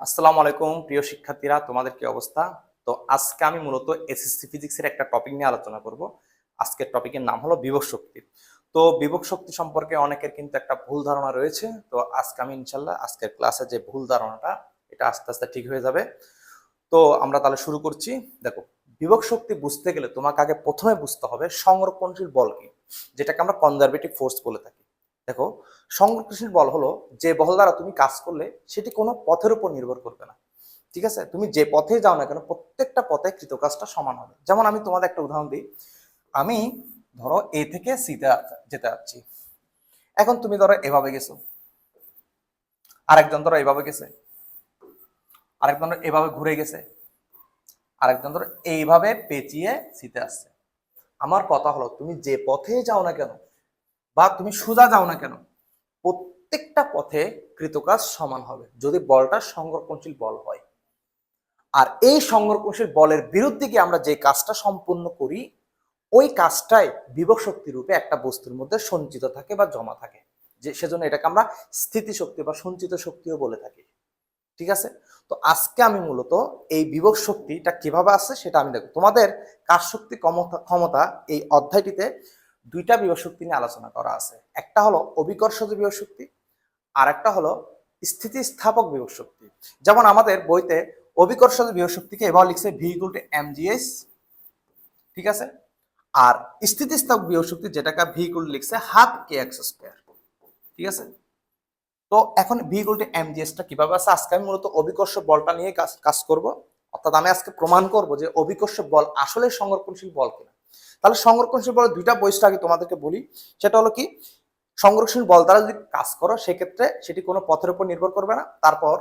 আসসালামু আলাইকুম প্রিয় শিক্ষার্থীরা, তোমাদের কি অবস্থা? তো আজকে আমি মূলত এসএসসি ফিজিক্সের একটা টপিক নিয়ে আলোচনা করব। আজকের টপিকের নাম হলো বিভব শক্তি। তো বিভব শক্তি সম্পর্কে অনেকের কিন্তু একটা ভুল ধারণা রয়েছে। তো আজকে আমি ইনশাল্লাহ আজকের ক্লাসে যে ভুল ধারণাটা এটা আস্তে আস্তে ঠিক হয়ে যাবে। তো আমরা তাহলে শুরু করছি। দেখো, বিভব শক্তি বুঝতে গেলে তোমাকে আগে প্রথমে বুঝতে হবে সংরক্ষণশীল বল কি, যেটাকে আমরা কনজারভেটিভ ফোর্স বলে থাকি। দেখো, সংরক্ষণশীল বল হলো যে বল দ্বারা তুমি কাজ করলে সেটি কোনো পথের উপর নির্ভর করবে না। ঠিক আছে, তুমি যে পথে যাও না কেন প্রত্যেকটা পথে কৃতকাজটা সমান হবে। যেমন আমি তোমাদের একটা উদাহরণ দিই। আমি ধরো এ থেকে সিতে যেতে যাচ্ছি। এখন তুমি ধরো এভাবে গেছো, আরেকজন ধরো এভাবে গেছে, আরেকজন ধরো এভাবে ঘুরে গেছে, আরেকজন ধরো এইভাবে পেঁচিয়ে সিতে আসছে। আমার কথা হলো তুমি যে পথে যাও না কেন বা তুমি সোজা যাও না কেন প্রত্যেকটা পথে কৃতকাজ সমান হবে যদি বলটা সংরক্ষণশীল বল হয়। আর এই সংরক্ষণশীল বলের বিরুদ্ধে গিয়ে আমরা যে কাজটা সম্পূর্ণ করি ওই কাজটাই বিভব শক্তি রূপে একটা বস্তুর মধ্যে সঞ্চিত থাকে বা জমা থাকে, যে সেজন্য এটাকে আমরা স্থিতিশক্তি বা সঞ্চিত শক্তিও বলে থাকি। ঠিক আছে, তো আজকে আমি মূলত এই বিভব শক্তিটা কিভাবে আসছে সেটা আমি দেখব। তোমাদের কাজ শক্তি ক্ষমতা এই অধ্যায়টিতে দুইটা বিভব শক্তি নিয়ে আলোচনা করা আছে। একটা হলো অভিকর্ষজ বিভব শক্তি, আর একটা হলো স্থিতিস্থাপক বিভব শক্তি। যেমন আমাদের বইতে অভিকর্ষজ বিভব শক্তিকে এভাবে লিখছে ভি ইকুয়াল টু mgh। ঠিক আছে, আর স্থিতিস্থাপক বিভব শক্তি যেটাকে ভি ইকুয়াল টু লিখছে হাফ কে এক্স স্কয়ার। ঠিক আছে, তো এখন ভি ইকুয়াল টু mgh টা কিভাবে আছে, আজকে আমি মূলত অভিকর্ষ বলটা নিয়ে কাজ করব। অর্থাৎ আমি আজকে প্রমাণ করব যে অভিকর্ষ বল আসলে সংরক্ষণশীল বল কিনা। তাহলে সংরক্ষণশীল বলের দুইটা বৈশিষ্ট্য আগে তোমাদেরকে বলি। সেটা হলো কি, সংরক্ষণশীল বল দ্বারা যদি কাজ করো সেক্ষেত্রে সেটি কোনো পথের উপর নির্ভর করবে না। তারপর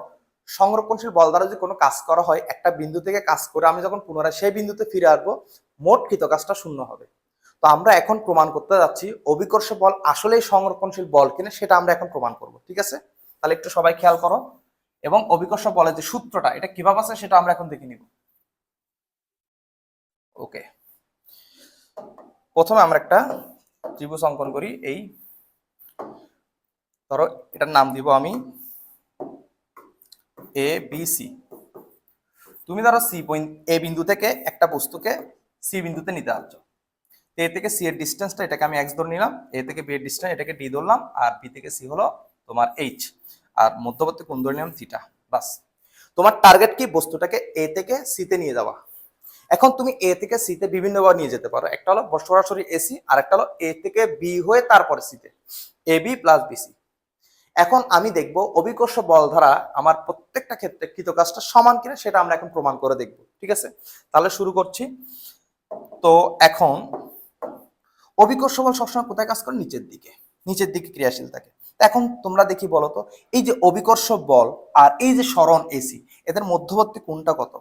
সংরক্ষণশীল বল দ্বারা যদি কোনো কাজ করা হয় একটা বিন্দু থেকে কাজ করে আমি যখন পুনরায় সেই বিন্দুতে ফিরে আসবো মোট কৃত কাজটা শূন্য হবে। তো আমরা এখন প্রমাণ করতে যাচ্ছি অভিকর্ষ বল আসলেই সংরক্ষণশীল বল কিনা, সেটা আমরা এখন প্রমাণ করব। ঠিক আছে, তাহলে একটু সবাই খেয়াল করো এবং অভিকর্ষ বলের যে সূত্রটা এটা কিভাবে আছে সেটা আমরা এখন দেখে নিব। ওকে, প্রথমে আমরা একটা ত্রিভুজ অঙ্কন করি। এই ধরো এটার নাম দিব আমি এ বি সি। তুমি ধরো এ বিন্দু থেকে একটা বস্তুকে সি বিন্দুতে নিতে আসছো। এ থেকে সি এর ডিস্টেন্সটা এটাকে আমি এক্স ধরে নিলাম, এ থেকে বি এর ডিস্টেন্স এটাকে ডি ধরলাম, আর বি থেকে সি হলো তোমার এইচ, আর মধ্যবর্তী কোণ ধরে নিলাম থিটা। বাস, তোমার টার্গেট কি বস্তুটাকে এ থেকে সিতে নিয়ে যাওয়া। এখন তুমি এ থেকে সিতে বিভিন্নভাবে নিয়ে যেতে পারো। একটা হলো সরাসরি এসি, আর একটা হলো এ থেকে বি হয়ে তারপরে সিতে, এ বি প্লাস বিসি। এখন আমি দেখব অভিকর্ষ বল দ্বারা আমার প্রত্যেকটা ক্ষেত্রে কৃতকাজটা সমান কিনা সেটা আমরা এখন প্রমাণ করে দেখব। ঠিক আছে, তাহলে শুরু করছি। তো এখন অভিকর্ষ বল সবসময় কোথায় কাজ করে, নিচের দিকে, নিচের দিকে ক্রিয়াশীল থাকে। এখন তোমরা দেখি বলতো এই যে অভিকর্ষ বল আর এই যে সরণ এসি এদের মধ্যবর্তী কোণটা কত?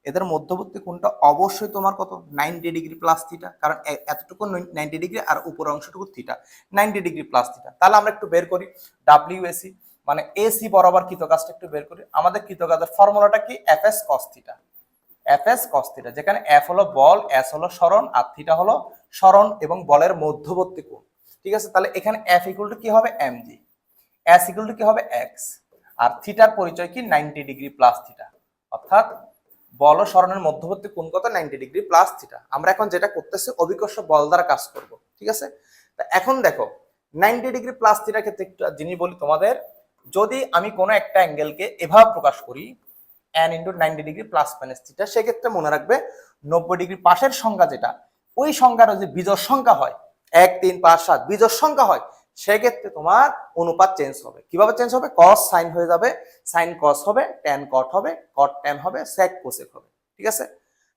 এদের মধ্যবর্তী কোণটা অবশ্যই তোমার কত, 90 ডিগ্রি প্লাস থিটা, কারণ এতটুকু 90 ডিগ্রি আর উপর অংশটুকু থিটা, 90 ডিগ্রি প্লাস থিটা। তাহলে আমরা একটু বের করি ডাব্লিউএসি মানে এসি বরাবর কৃতকাজটা একটু বের করি। আমাদের কৃতকাজের ফর্মুলাটা কি, FS cos theta. FS cos theta, যেখানে এফ হলো বল, এস হলো সরণ, আর থিটা হলো সরণ এবং বলের মধ্যবর্তী কোণ। ঠিক আছে, তাহলে এখানে এফ ইকুয়াল টু কি হবে, এমজি, এস ইকুয়াল টু কি হবে, এক্স, আর থিটার পরিচয় কি, 90 ডিগ্রি প্লাস থিটা। অর্থাৎ বল ও সরণের মধ্যবর্তী কোণ কত, 90 ডিগ্রি প্লাস থিটা। আমরা এখন যেটা করতেছি অভিকর্ষ বল দ্বারা কাজ করব। ঠিক আছে, তা এখন দেখো 90 ডিগ্রি প্লাস থিটার ক্ষেত্রে একটা জিনিস বলি তোমাদের, যদি আমি কোনো একটা অ্যাঙ্গেলকে এভাবে প্রকাশ করি n into 90 degree plus minus theta, সেক্ষেত্রে মনে রাখবে 90 ডিগ্রি পাশের সংখ্যা যেটা ওই সংখ্যার যদি বিজোড় সংখ্যা হয় 1 3 5 7 বিজোড় সংখ্যা হয় সেক্ষেত্রে তোমার অনুপাত চেঞ্জ হবে। কিভাবে চেঞ্জ হবে, cos sin হয়ে যাবে, sin cos হবে, tan cot হবে, cot tan হবে, sec cosec হবে। ঠিক আছে,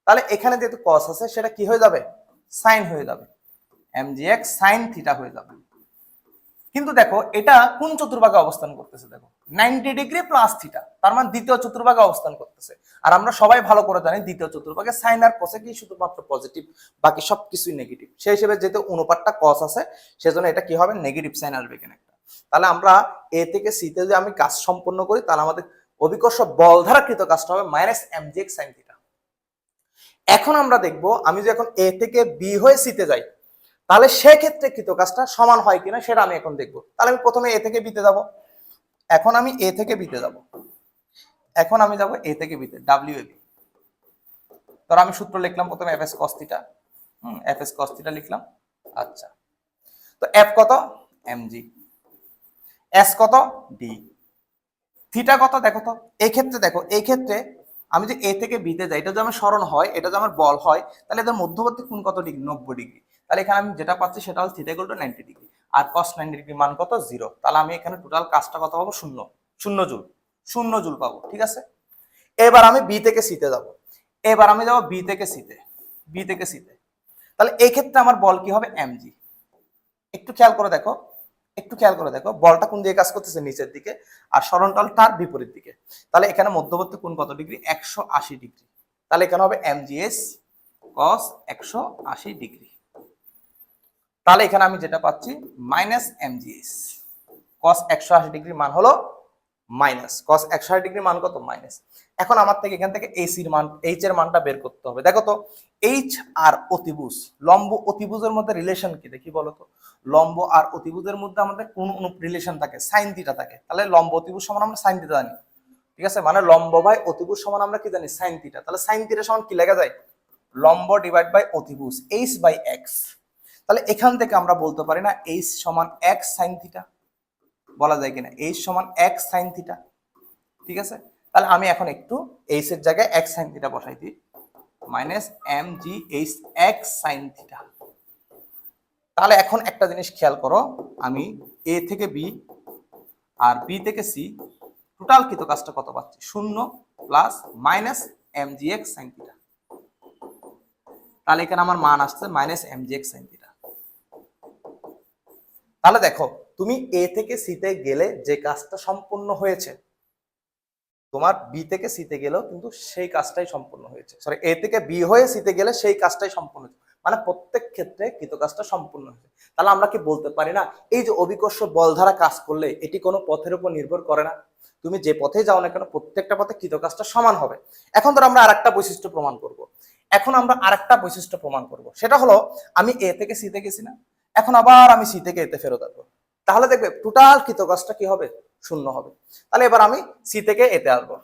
তাহলে এখানে যেহেতু cos আছে সেটা কি হয়ে যাবে, sin হয়ে যাবে, mgx sin থিটা হয়ে যাবে। কিন্তু দেখো এটা কোন চতুর্ভাগে অবস্থান করতেছে, দেখো 90 ডিগ্রি প্লাস থিটা, তার মানে দ্বিতীয় চতুর্ভাগে অবস্থান করতেছে। আর আমরা সবাই ভালো করে জানি দ্বিতীয় চতুর্ভাগে সাইন আর কোসে কি শুধুমাত্র পজিটিভ, বাকি সবকিছুই নেগেটিভ। সেই হিসেবে যেহেতু অনুপাতটা কস আছে সেজন্য এটা কি হবে, নেগেটিভ সাইন আসবে এখানে একটা। তাহলে আমরা এ থেকে সি তে যদি আমি কাজ সম্পন্ন করি তাহলে আমাদের অভিকর্ষ বল দ্বারা কৃত কাজটা হবে মাইনাস mgx sin থিটা। এখন আমরা দেখব আমি যদি এখন এ থেকে বি হয়ে সি তে যাই তাহলে সেক্ষেত্রে কৃত কাজটা সমান হয় কিনা সেটা আমি এখন দেখবো। তাহলে আমি প্রথমে এ থেকে বিতে যাব। এখন আমি এ থেকে বিতে যাব। এখন আমি যাব এ থেকে বিতে, ডাব্লিউ এ বি। ধর আমি সূত্র লিখলাম প্রথমে F S cos theta, F S cos theta লিখলাম। আচ্ছা, তো এফ কত, এমজি, এস কত, ডি, থিটা কত দেখো তো। এই ক্ষেত্রে দেখো, এই ক্ষেত্রে আমি যে এ থেকে বিতে যাই, এটা যদি আমার স্মরণ হয়, এটা যদি আমার বল হয়, তাহলে এদের মধ্যবর্তী কোণ কত ডিগ্রি, 90 ডিগ্রি। তাহলে এখানে আমি যেটা পাচ্ছি সেটা হল থিটা ইকুয়াল টু 90 ডিগ্রি, আর কস 90 ডিগ্রি মান কত, 0। তাহলে আমি এখানে টোটাল কাজটা কত পাবো, শূন্য, শূন্য জুল, শূন্য জুল পাবো। ঠিক আছে, এবার আমি বি থেকে সিতে যাব, এবার আমি যাবো বি থেকে সিতে, বি থেকে সিতে। তাহলে এই ক্ষেত্রে আমার বল কি হবে, এমজি। একটু খেয়াল করে দেখো, একটু খেয়াল করে দেখো, বলটা কোন দিকে কাজ করতেছে, নিচের দিকে, আর সরণতল তার বিপরীত দিকে। তাহলে এখানে মধ্যবর্তী কোণ কত ডিগ্রি, 180 ডিগ্রি। তাহলে এখানে হবে এমজিএস কস 180 ডিগ্রি। তাহলে এখানে আমি যেটা পাচ্ছি মাইনাস এমজিএস কস 180 ডিগ্রি মান হলো মাইনাস, কস 180 ডিগ্রি মান কত, মাইনাস। এখন আমার থেকে এখান থেকে এসির মান, এইচ এর মানটা বের করতে হবে। দেখো তো, এইচ আর অতিভুজ, লম্ব অতিভুজের মধ্যে রিলেশন কি দেখি বলো তো। লম্ব আর অতিভুজের মধ্যে আমাদের কোন রিলেশন থাকে, সাইন থিটা থাকে। তাহলে লম্ব অতিভুজ সমান আমরা সাইন থিটা জানি। ঠিক আছে, মানে লম্ব বাই অতিভুজ সমান আমরা কি জানি, সাইন থিটা। তাহলে সাইন থিটা সমান কি লেখা যায়, লম্ব ডিভাইড বাই অতিভুজ, এইচ বাই এক্স। তাহলে এখান থেকে আমরা বলতে পারি না এইচ সমান এক্স সাইন থিটা, বলা যায় কিনা, এইচ সমান এক্স সাইন থিটা। ঠিক আছে, তাহলে আমি এখন একটু এইচ এর জায়গায় এক্স সাইন থিটা বসাই দিই, minus M G H X sine theta. তাহলে এখন একটা জিনিস খেয়াল করো, আমি এ থেকে বি আর বি থেকে সি টোটাল কৃত কাজটা কত পাচ্ছি, 0 plus minus M G X sine theta. তাহলে এখানে আমার মান আসছে minus M G X sine theta. তাহলে দেখো, তুমি এ থেকে সিতে গেলে যে কাজটা সম্পূর্ণ হয়েছে, তোমার বি থেকে সিতে গেলেও কিন্তু সেই কাজটাই সম্পূর্ণ হয়েছে। সরি, এ থেকে বি হয়ে সিতে গেলে সেই কাজটাই সম্পূর্ণ হয়েছে, মানে প্রত্যেক ক্ষেত্রে কৃত কাজটা সম্পূর্ণ হয়েছে। তাহলে আমরা কি বলতে পারি না, এই যে অভিকর্ষ বল দ্বারা কাজ করলে এটি কোনো পথের উপর নির্ভর করে না, তুমি যে পথে যাও না কেন প্রত্যেকটা পথে কৃত কাজটা সমান হবে। এখন ধর আমরা আরেকটা বৈশিষ্ট্য প্রমাণ করব, এখন আমরা আরেকটা বৈশিষ্ট্য প্রমাণ করব, সেটা হলো আমি এ থেকে সিতে গেছি না, এখন আবার আমি সি থেকে এতে ফেরত আসবো। তাহলে দেখবে টোটাল কৃত কাজটা কি হবে, শূন্য হবে। তাহলে এবার আমি সি থেকে এতে আসবো,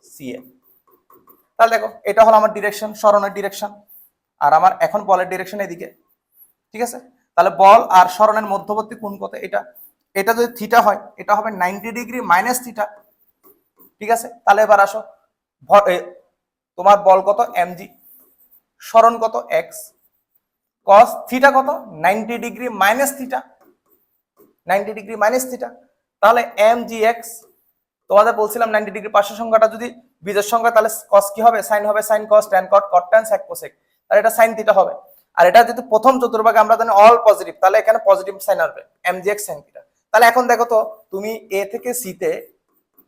সি এ। তাহলে দেখো, এটা হলো আমার ডিরেকশন, সরণের ডিরেকশন, আর আমার এখন বলের ডিরেকশন এদিকে। ঠিক আছে, তাহলে বল আর সরণের মধ্যবর্তী কোণ কত, এটা, এটা যদি থিটা হয়, এটা হবে 90 ডিগ্রি মাইনাস থিটা। ঠিক আছে, তাহলে এবার আসো, তোমার বল কত, এমজি, সরণ কত, এক্স, কস থিটা কত, 90 degree minus theta, 90 degree minus theta. তাহলে এম জি এক্স, তোমাদের বলছিলাম 90 ডিগ্রি পাশের সংখ্যাটা যদি বীজের সংখ্যা, তাহলে কস কি হবে, সাইন হবে, সাইন কস, ট্যান কট, কট ট্যান, সেক কোসেক। তাহলে এটা সাইন থিটা হবে। আর এটা যদি প্রথম চতুর্ভাগে আমরা জানি অল পজিটিভ, তাহলে এখানে পজিটিভ সাইন আসবে, M G X sine theta. তাহলে এখন দেখো তো, তুমি এ থেকে সি তে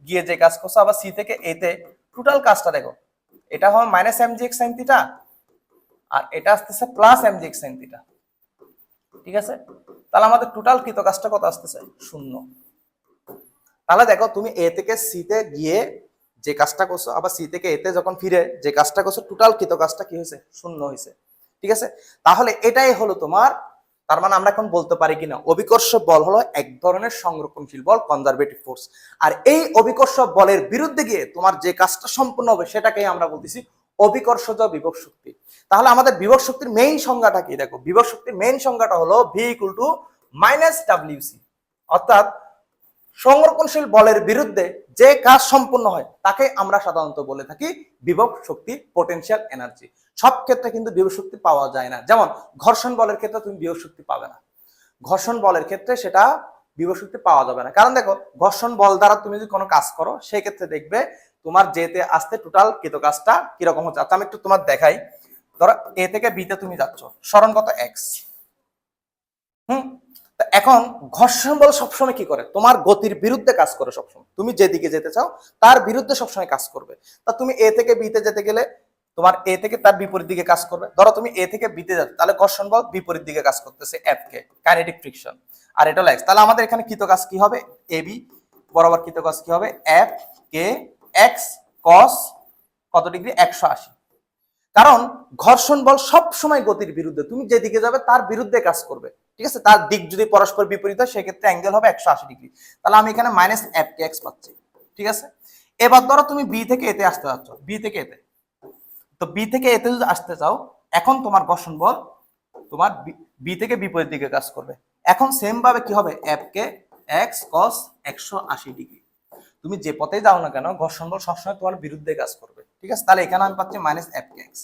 গিয়ে যে কাজ করছো, আবার সি থেকে এ তে, টোটাল কাজটা দেখো, এটা হবে minus M G X sine theta, আর এটা আসতেছে plus M G X sine theta. ঠিক আছে, তাহলে আমাদের টোটাল কৃত কাজটা কত আসতেছে, 0। তাহলে দেখো, তুমি এ থেকে সি তে গিয়ে যে কাজটা করছো, আবার সি থেকে এতে যখন ফিরে যে কাজটা করছো, টোটাল কৃত কাজটা কি হয়েছে, 0 হয়েছে। ঠিক আছে, তাহলে এটাই হলো তোমার, তার মানে আমরা এখন বলতে পারি কিনা, অভিকর্ষ বল হলো এক ধরনের সংরক্ষণশীল বল, কনজারভেটিভ ফোর্স। আর এই অভিকর্ষ বলের বিরুদ্ধে গিয়ে তোমার যে কাজটা সম্পূর্ণ হবে, সেটাকেই আমরা বলতেছি অভিকর্ষজ বিভব শক্তি। তাহলে আমাদের বিভব শক্তির মেইন সংজ্ঞাটা কি, দেখো, বিভব শক্তির মেইন সংজ্ঞাটা হলো V equal to minus WC. অর্থাৎ সংরক্ষণশীল বলের বিরুদ্ধে যে কাজ সম্পূর্ণ হয়, তাকে আমরা সাধারণত বলে থাকি বিভব শক্তি, পোটেনশিয়াল এনার্জি। সব ক্ষেত্রে কিন্তু বিভব শক্তি পাওয়া যায় না। যেমন ঘর্ষণ বলের ক্ষেত্রে তুমি বিভব শক্তি পাবে না, ঘর্ষণ বলের ক্ষেত্রে সেটা বিভব শক্তি পাওয়া যাবে না। কারণ দেখো, ঘর্ষণ বল দ্বারা তুমি যদি কোনো কাজ করো, সেই ক্ষেত্রে দেখবে তোমার যেতে আসতে টোটাল কৃত কাজটা কিরকম হচ্ছে। আচ্ছা, আমি একটু তোমার দেখাই। ধরো এ থেকে বি তে তুমি যাচ্ছ, সরণ কত, এক্স। এখন ঘর্ষণ বল সবসময় কি করে, তোমার গতির বিরুদ্ধে কাজ করে সবসময়। তুমি যেদিকে যেতে চাও তার বিরুদ্ধে সবসময় কাজ করবে। তা তুমি এ থেকে বিতে যেতে গেলে তোমার এ থেকে তার বিপরীত দিকে কাজ করবে। ধরো তুমি এ থেকে বিতে যাচ্ছ, তাহলে ঘর্ষণ বল বিপরীত দিকে কাজ করতেছে, এফ কে, কাইনেটিক ফ্রিকশন, আর এটা হলো এক্স। তাহলে আমাদের এখানে কৃত কাজ কি হবে, এ বি বরাবর কৃত কাজ কি হবে, এফ কে এক্স কস কত ডিগ্রি, 180। কারণ ঘর্ষণ বল সব সময় গতির বিরুদ্ধে, তুমি যেদিকে যাবে তার বিরুদ্ধে কাজ করবে। ঠিক আছে, তার দিক যদি পরস্পর বিপরীত হয়, সেক্ষেত্রে অ্যাঙ্গেল হবে 180 ডিগ্রি। তাহলে আমি এখানে মাইনাস এফ কে এক্স পাচ্ছি। ঠিক আছে, এবার ধরো তুমি বি থেকে এতে আসতে চাচ্ছ, বি থেকে এতে, তো বি থেকে এতে যদি আসতে চাও, এখন তোমার ঘর্ষণ বল তোমার বি থেকে বিপরীত দিকে কাজ করবে। এখন সেম ভাবে কি হবে, এফ কে এক্স কস 180 ডিগ্রি, তুমি যে পথেই যাও না কেন ঘর্ষণ বল সবসময় তোমার বিরুদ্ধে কাজ করবে। ঠিক আছে, তাহলে এখানে আমি পাচ্ছি মাইনাস এফ কে এক্স।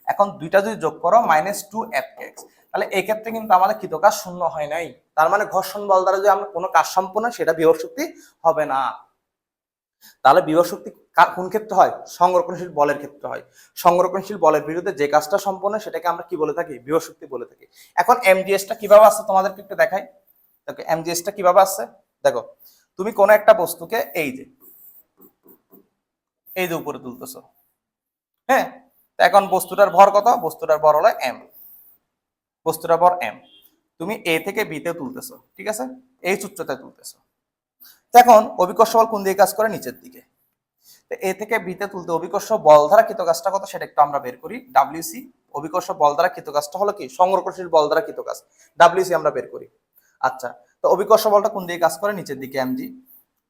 এখন দুইটা যদি যোগ করো মাইনাস 2 f(x), তাহলে এই ক্ষেত্রে কিন্তু আমাদের কৃত কাজ শূন্য হয় নাই, তার মানে ঘর্ষণ বল দ্বারা যদি আমরা কোনো কাজ সম্পন্ন সেটা বিভব শক্তি হবে না। তাহলে বিভব শক্তি কোন ক্ষেত্রে হয়, সংরক্ষণশীল বলের ক্ষেত্রে হয়। সংরক্ষণশীল বলের বিরুদ্ধে যে কাজটা সম্পন্ন সেটাকে আমরা কি বলে থাকি, বিভব শক্তি বলে থাকি। এখন এমজিএসটা কিভাবে আসছে তোমাদেরকে একটু দেখাই। দেখো এমজিএসটা কিভাবে আসছে, দেখো তুমি কোনো একটা বস্তুকে এই যে উপরে তুলতেছো, হ্যাঁ, এখন বস্তুটার ভর কত, বস্তুটার ভর হলো এম, বস্তুটার ভর এম, তুমি এ থেকে বি তে তুলতেছো, ঠিক আছে, এই উচ্চতায় তুলতেছো। এখন অভিকর্ষ বল কোন দিকে কাজ করে, নিচের দিকে। তো এ থেকে বি তে তুলতে অভিকর্ষ বল দ্বারা কৃত কাজটা কত সেটা একটু আমরা বের করি। ডাব্লিউসি, অভিকর্ষ বল দ্বারা কৃত কাজটা হলো কি, সংরক্ষণশীল বল দ্বারা কৃত কাজ, ডাব্লিউসি আমরা বের করি। আচ্ছা, তো অভিকর্ষ বলটা কোন দিকে কাজ করে, নিচের দিকে এমজি,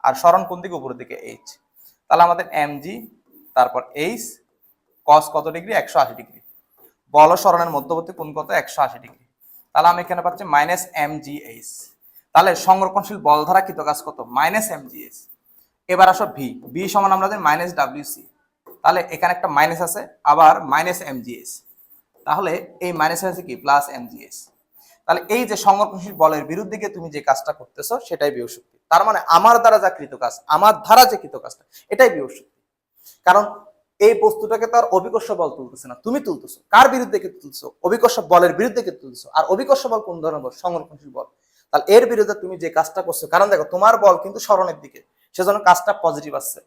আর সরণ কোন দিকে, উপরের দিকে এইচ। তাহলে আমাদের এমজি তারপর এইচ কস কত ডিগ্রি, 180 ডিগ্রি। বল ও সরণের মধ্যবর্তী কোণ কত, 180 ডিগ্রি। তাহলে আমি এখানে পাচ্ছি মাইনাস এমজিএইচ। তাহলে সংরক্ষণশীল বল দ্বারা কৃত কাজ কত, মাইনাস এমজিএইচ। এবার আসো ভি, ভি সমান আমরা জানি মাইনাস ডাব্লিউসি। তাহলে এখানে একটা মাইনাস আছে, আবার মাইনাস এমজিএইচ, তাহলে এই মাইনাস আছে কি, প্লাস এমজিএইচ। তাহলে এই যে সংরক্ষণশীল বলের বিরুদ্ধে গিয়ে তুমি যে কাজটা করতেছো সেটাই বিভব শক্তি। তার মানে আমার দ্বারা যা কৃত কাজ, আমার দ্বারা যে কৃত কাজটা, এটাই বিভব শক্তি। কারণ এই বস্তুটাকে তো আর অভিকর্ষ বল তুলতেছে না, তুমি তুলতেছো। কার বিরুদ্ধে কে তুলছো, অভিকর্ষ বলের বিরুদ্ধে কে তুলছো। আর অভিকর্ষ বল কোন ধরনের বল, সংরক্ষণশীল বল। তাহলে এর বিরুদ্ধে তুমি যে কাজটা করছো, কারণ দেখো তোমার বল কিন্তু সরণের দিকে, সেজন্য কাজটা পজিটিভ আসছে।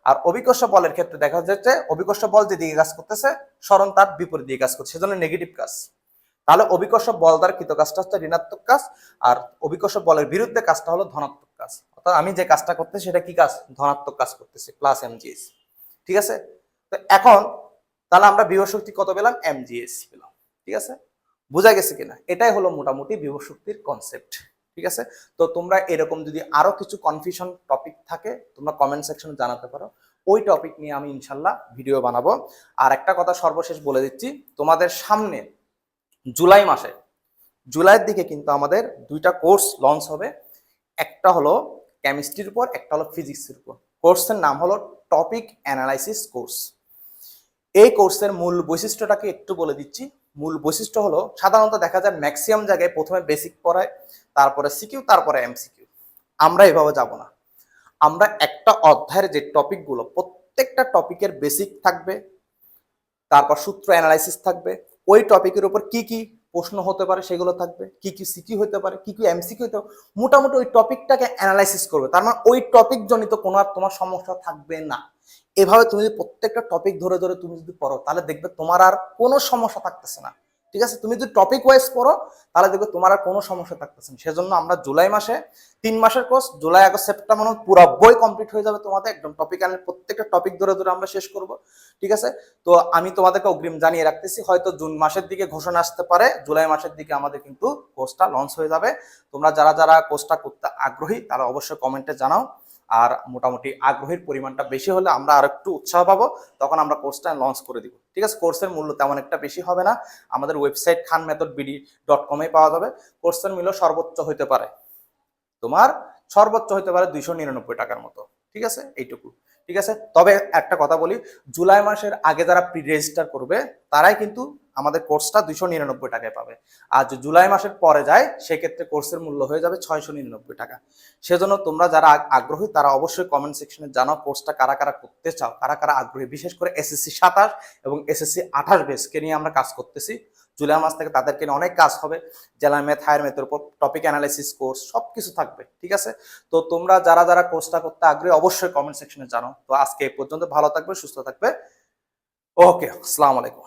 আর অভিকর্ষ বলের ক্ষেত্রে দেখা যাচ্ছে অভিকর্ষ বল যেদিকে কাজ করতেছে, সরণ তার বিপরীত দিকে কাজ করছে, সেজন্য নেগেটিভ কাজ। তাহলে অভিকর্ষ বল দ্বারা কৃত কাজটা হচ্ছে ঋণাত্মক কাজ, আর অভিকর্ষ বলের বিরুদ্ধে কাজটা হলো ধনাত্মক কাজ। অর্থাৎ আমি যে কাজটা করতেছি সেটা কি কাজ, ধনাত্মক কাজ করতেছি, প্লাস এমজিএস। ঠিক আছে, তো এখন তাহলে আমরা বিভব শক্তি কত পেলাম, এমজিএস পেলাম। ঠিক আছে, বোঝা গেছে কিনা, এটাই হলো মোটামুটি বিভব শক্তির কনসেপ্ট। ঠিক আছে, তো তোমরা এরকম যদি আরো কিছু কনফিউশন টপিক থাকে তোমরা কমেন্ট সেকশনে জানাতে পারো, ওই টপিক নিয়ে আমি ইনশাল্লাহ ভিডিও বানাবো। আর একটা কথা সর্বশেষ বলে দিচ্ছি, তোমাদের সামনে জুলাই মাসে, জুলাইয়ের দিকে কিন্তু আমাদের দুইটা কোর্স লঞ্চ হবে। একটা হলো কেমিস্ট্রির উপর, একটা হলো ফিজিক্সের উপর। কোর্সের নাম হলো টপিক অ্যানালাইসিস কোর্স। এই কোর্সের মূল বৈশিষ্ট্যটাকে একটু বলে দিচ্ছি। মূল বৈশিষ্ট্য হলো, সাধারণত দেখা যায় ম্যাক্সিমাম জায়গায় প্রথমে বেসিক পড়ায়, তারপরে সিকিউ, তারপরে এমসিকিউ। আমরা এভাবে যাব না। আমরা একটা অধ্যায়ের যে টপিকগুলো, প্রত্যেকটা টপিকের বেসিক থাকবে, তারপর সূত্র অ্যানালাইসিস থাকবে, ওই টপিকের উপর কি কি প্রশ্ন হতে পারে সেগুলো থাকবে, কি কি সিকিউ হতে পারে, কি কি এমসিকিউ হতে পারে, মোটামুটি ওই টপিকটাকে অ্যানালাইসিস করবে। তার মানে ওই টপিক জনিত কোনো আর তোমার সমস্যা থাকবে না। এভাবে তুমি যদি প্রত্যেকটা টপিক ধরে ধরে তুমি যদি পড়ো, তাহলে দেখবে তোমার আর কোনো সমস্যা থাকতেছে না। ঠিক আছে, তুমি যদি টপিক ওয়াইজ পড়ো তাহলে দেখবে তোমার আর কোনো সমস্যা থাকতেছে না। সেজন্য আমরা জুলাই মাসে 3 মাসের কোর্স, জুলাই আগস্ট সেপ্টেম্বর পুরো বই কমপ্লিট হয়ে যাবে তোমাদের, একদম টপিক প্রত্যেকটা টপিক ধরে ধরে আমরা শেষ করব। ঠিক আছে, তো আমি তোমাদেরকে অগ্রিম জানিয়ে রাখতেছি, হয়তো জুন মাসের দিকে ঘোষণা আসতে পারে, জুলাই মাসের দিকে আমাদের কিন্তু কোর্সটা লঞ্চ হয়ে যাবে। তোমরা যারা যারা কোর্সটা করতে আগ্রহী তারা অবশ্যই কমেন্টে জানাও। আর মোটামুটি আগ্রহের পরিমাণটা বেশি হলে আমরা আর একটু উৎসাহ পাবো, তখন আমরা কোর্সটা লঞ্চ করে দিব। ঠিক আছে, কোর্সের মূল্য তেমন একটা বেশি হবে না, আমাদের ওয়েবসাইট khanmethodbd.com পাওয়া যাবে। কোর্সের মূল্য সর্বোচ্চ হতে পারে তোমার, সর্বোচ্চ হতে পারে 299 টাকার মতো। ঠিক আছে, এইটুকু। ঠিক আছে, তবে একটা কথা বলি, জুলাই মাসের আগে যারা প্রি রেজিস্টার করবে তারাই কিন্তু আমাদের কোর্সটা 299 টাকায় পাবে। আর যে জুলাই মাসের পরে যায় সেক্ষেত্রে কোর্সের মূল্য হয়ে যাবে 699 টাকা। সেজন্য তোমরা যারা আগ্রহী তারা অবশ্যই কমেন্ট সেকশনে জানাও কোর্সটা কারা কারা করতে চাও, কারা কারা আগ্রহী। বিশেষ করে এসএসসি 27 এবং এসএসসি 28 বেসকে নিয়ে আমরা কাজ করতেছি। জুলাই মাস থেকে তাদেরকে নিয়ে অনেক কাজ হবে, জেনারেল ম্যাথ, হায়ার ম্যাথের উপর টপিক অ্যানালাইসিস কোর্স সবকিছু থাকবে। ঠিক আছে, তো তোমরা যারা যারা কোর্সটা করতে আগ্রহী অবশ্যই কমেন্ট সেকশনে জানাও। তো আজকে এই পর্যন্ত, ভালো থাকবে, সুস্থ থাকবে। ওকে, আসসালামু আলাইকুম।